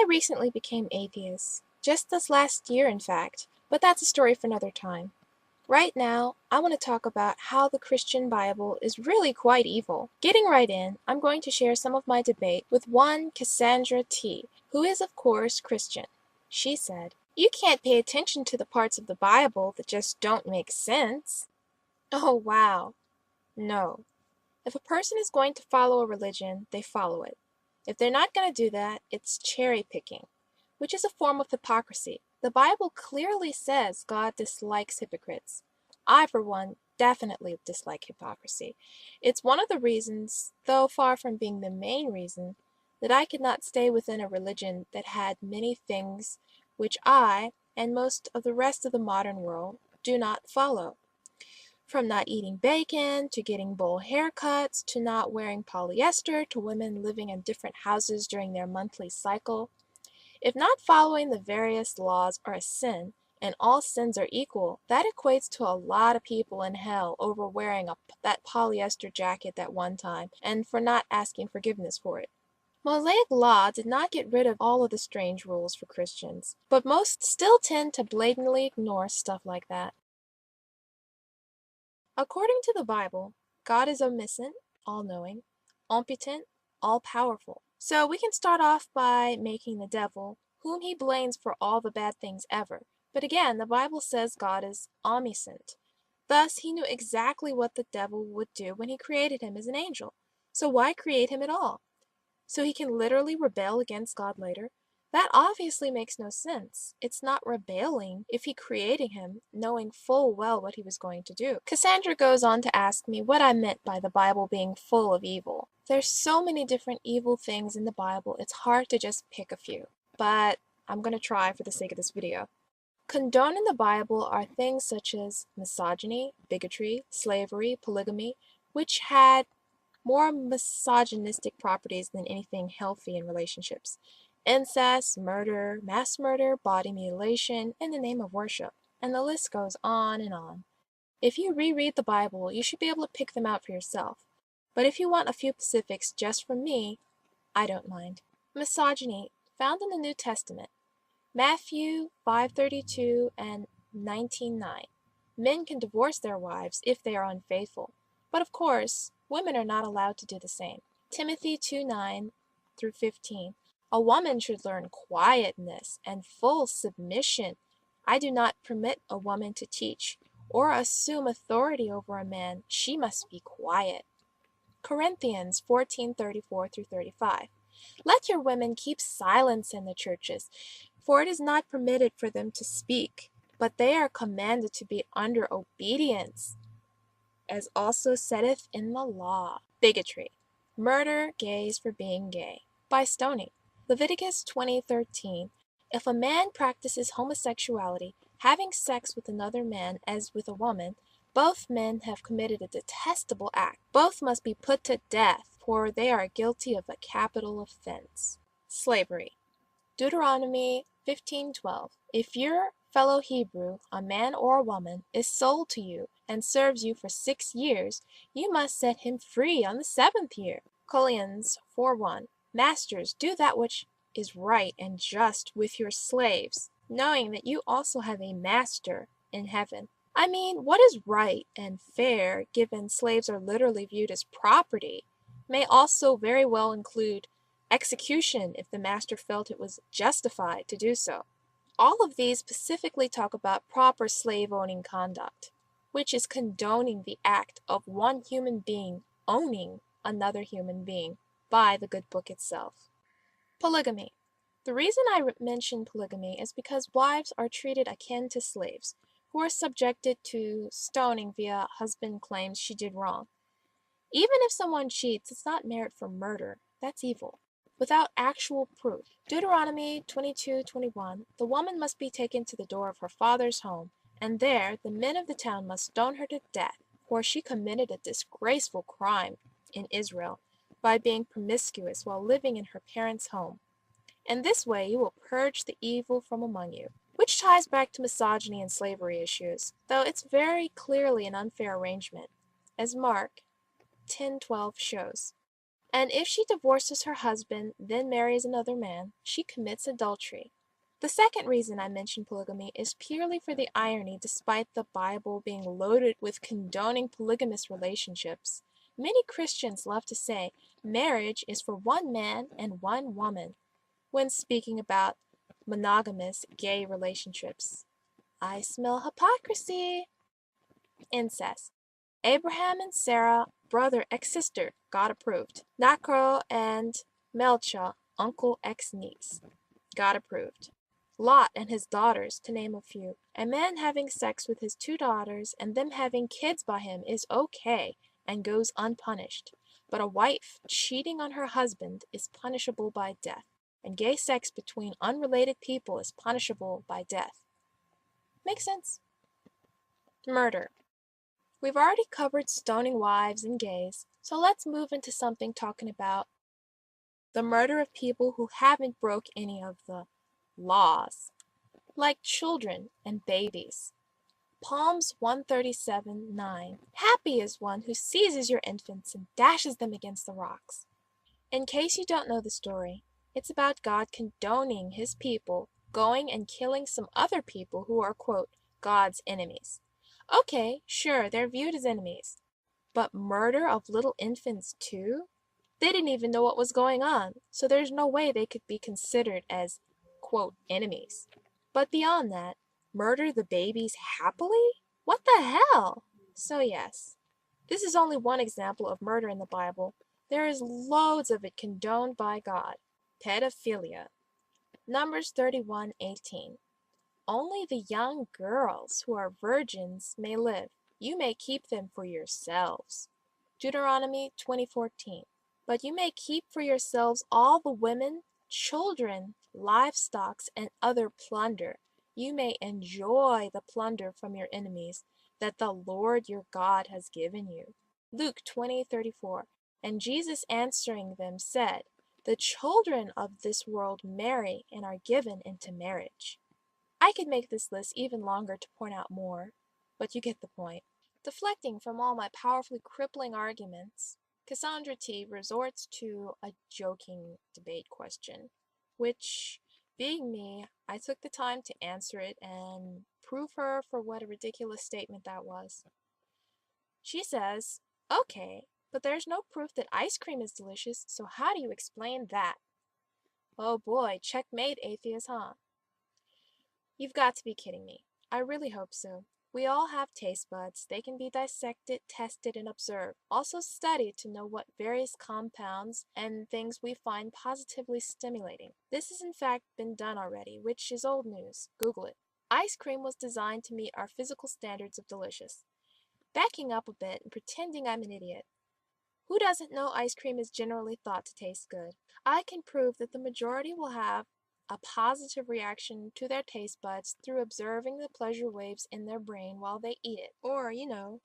I recently became atheist, just this last year in fact, but that's a story for another time. Right now, I want to talk about how the Christian Bible is really quite evil. Getting right in, I'm going to share some of my debate with one Cassandra T, who is of course Christian. She said, "You can't pay attention to the parts of the Bible that just don't make sense." Oh wow. No. If a person is going to follow a religion, they follow it. If they're not going to do that, it's cherry picking, which is a form of hypocrisy. The Bible clearly says God dislikes hypocrites. I, for one, definitely dislike hypocrisy. It's one of the reasons, though far from being the main reason, that I could not stay within a religion that had many things which I, and most of the rest of the modern world, do not follow. From not eating bacon, to getting bowl haircuts, to not wearing polyester, to women living in different houses during their monthly cycle. If not following the various laws are a sin, and all sins are equal, that equates to a lot of people in hell over wearing that polyester jacket that one time, and for not asking forgiveness for it. Mosaic law did not get rid of all of the strange rules for Christians, but most still tend to blatantly ignore stuff like that. According to the Bible, God is omniscient, all-knowing, omnipotent, all-powerful. So we can start off by making the devil, whom he blames for all the bad things ever. But again, the Bible says God is omniscient. Thus, he knew exactly what the devil would do when he created him as an angel. So why create him at all? So he can literally rebel against God later? That obviously makes no sense. It's not rebelling if he created him, knowing full well what he was going to do. Cassandra goes on to ask me what I meant by the Bible being full of evil. There's so many different evil things in the Bible, it's hard to just pick a few. But I'm going to try for the sake of this video. Condoned in the Bible are things such as misogyny, bigotry, slavery, polygamy, which had more misogynistic properties than anything healthy in relationships. Incest, murder, mass murder, body mutilation, in the name of worship. And the list goes on and on. If you reread the Bible, you should be able to pick them out for yourself. But if you want a few specifics just from me, I don't mind. Misogyny, found in the New Testament. Matthew 5:32 and 19:9. Men can divorce their wives if they are unfaithful. But of course, women are not allowed to do the same. Timothy 2:9 through 15. A woman should learn quietness and full submission. I do not permit a woman to teach or assume authority over a man. She must be quiet. Corinthians 14:34 through 35. Let your women keep silence in the churches, for it is not permitted for them to speak, but they are commanded to be under obedience, as also saith in the law. Bigotry. Murder gays for being gay, by stoning. Leviticus 20:13. If a man practices homosexuality, having sex with another man as with a woman, both men have committed a detestable act. Both must be put to death, for they are guilty of a capital offense. Slavery. Deuteronomy 15:12. If your fellow Hebrew, a man or a woman, is sold to you and serves you for 6 years, you must set him free on the 7th year. Colossians 4:1. Masters, do that which is right and just with your slaves, knowing that you also have a master in heaven. I mean, what is right and fair, given slaves are literally viewed as property, may also very well include execution if the master felt it was justified to do so. All of these specifically talk about proper slave-owning conduct, which is condoning the act of one human being owning another human being by the good book itself. Polygamy. The reason I mention polygamy is because wives are treated akin to slaves, who are subjected to stoning via husband claims she did wrong. Even if someone cheats, it's not merit for murder. That's evil. Without actual proof. Deuteronomy 22:21. The woman must be taken to the door of her father's home, and there the men of the town must stone her to death, for she committed a disgraceful crime in Israel by being promiscuous while living in her parents' home. In this way you will purge the evil from among you. Which ties back to misogyny and slavery issues, though it's very clearly an unfair arrangement, as Mark 10:12 shows. And if she divorces her husband, then marries another man, she commits adultery. The second reason I mention polygamy is purely for the irony. Despite the Bible being loaded with condoning polygamous relationships, many Christians love to say marriage is for one man and one woman when speaking about monogamous gay relationships. I smell hypocrisy. Incest. Abraham and Sarah, brother ex-sister, God approved. Nachor and Melcha, uncle ex-niece, God approved. Lot and his daughters, to name a few. A man having sex with his 2 daughters and them having kids by him is okay and goes unpunished. But a wife cheating on her husband is punishable by death, and gay sex between unrelated people is punishable by death. Makes sense? Murder. We've already covered stoning wives and gays, so let's move into something talking about the murder of people who haven't broke any of the laws, like children and babies. Psalms 137:9. Happy is one who seizes your infants and dashes them against the rocks. In case you don't know the story, it's about God condoning his people going and killing some other people who are, quote, God's enemies. Okay, sure, they're viewed as enemies. But murder of little infants too? They didn't even know what was going on, so there's no way they could be considered as, quote, enemies. But beyond that, murder the babies happily? What the hell? So yes, this is only one example of murder in the Bible. There is loads of it condoned by God. Pedophilia. Numbers 31:18. Only the young girls who are virgins may live. You may keep them for yourselves. Deuteronomy 20:14. But you may keep for yourselves all the women, children, livestock, and other plunder. You may enjoy the plunder from your enemies that the Lord your God has given you. Luke 20:34. And Jesus answering them said, the children of this world marry and are given into marriage. I could make this list even longer to point out more, but you get the point. Deflecting from all my powerfully crippling arguments, Cassandra T resorts to a joking debate question, which, being me, I took the time to answer it and prove her for what a ridiculous statement that was. She says, okay, but there's no proof that ice cream is delicious, so how do you explain that? Oh boy, checkmate, atheist, huh? You've got to be kidding me. I really hope so. We all have taste buds. They can be dissected, tested, and observed. Also studied to know what various compounds and things we find positively stimulating. This has in fact been done already, which is old news. Google it. Ice cream was designed to meet our physical standards of delicious. Backing up a bit and pretending I'm an idiot. Who doesn't know ice cream is generally thought to taste good? I can prove that the majority will have a positive reaction to their taste buds through observing the pleasure waves in their brain while they eat it. Or,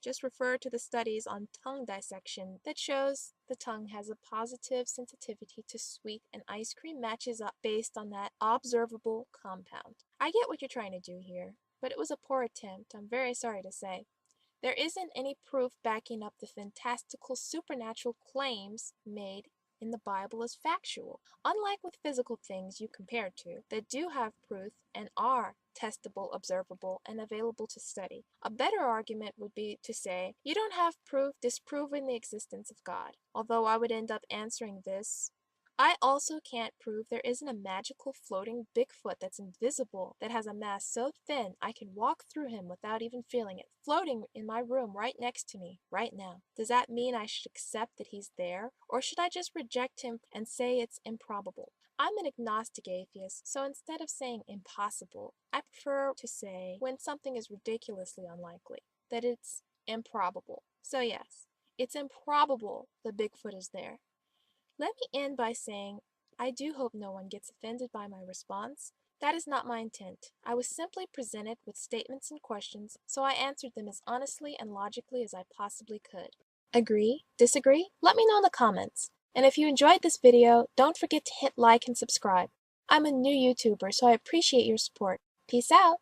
just refer to the studies on tongue dissection that shows the tongue has a positive sensitivity to sweet, and ice cream matches up based on that observable compound. I get what you're trying to do here, but it was a poor attempt, I'm very sorry to say. There isn't any proof backing up the fantastical supernatural claims made in the Bible as factual, unlike with physical things you compare to that do have proof and are testable, observable, and available to study. A better argument would be to say, you don't have proof disproving the existence of God, although I would end up answering this. I also can't prove there isn't a magical floating Bigfoot that's invisible, that has a mass so thin I can walk through him without even feeling it, floating in my room right next to me, right now. Does that mean I should accept that he's there, or should I just reject him and say it's improbable? I'm an agnostic atheist, so instead of saying impossible, I prefer to say when something is ridiculously unlikely, that it's improbable. So yes, it's improbable the Bigfoot is there. Let me end by saying, I do hope no one gets offended by my response. That is not my intent. I was simply presented with statements and questions, so I answered them as honestly and logically as I possibly could. Agree? Disagree? Let me know in the comments. And if you enjoyed this video, don't forget to hit like and subscribe. I'm a new YouTuber, so I appreciate your support. Peace out!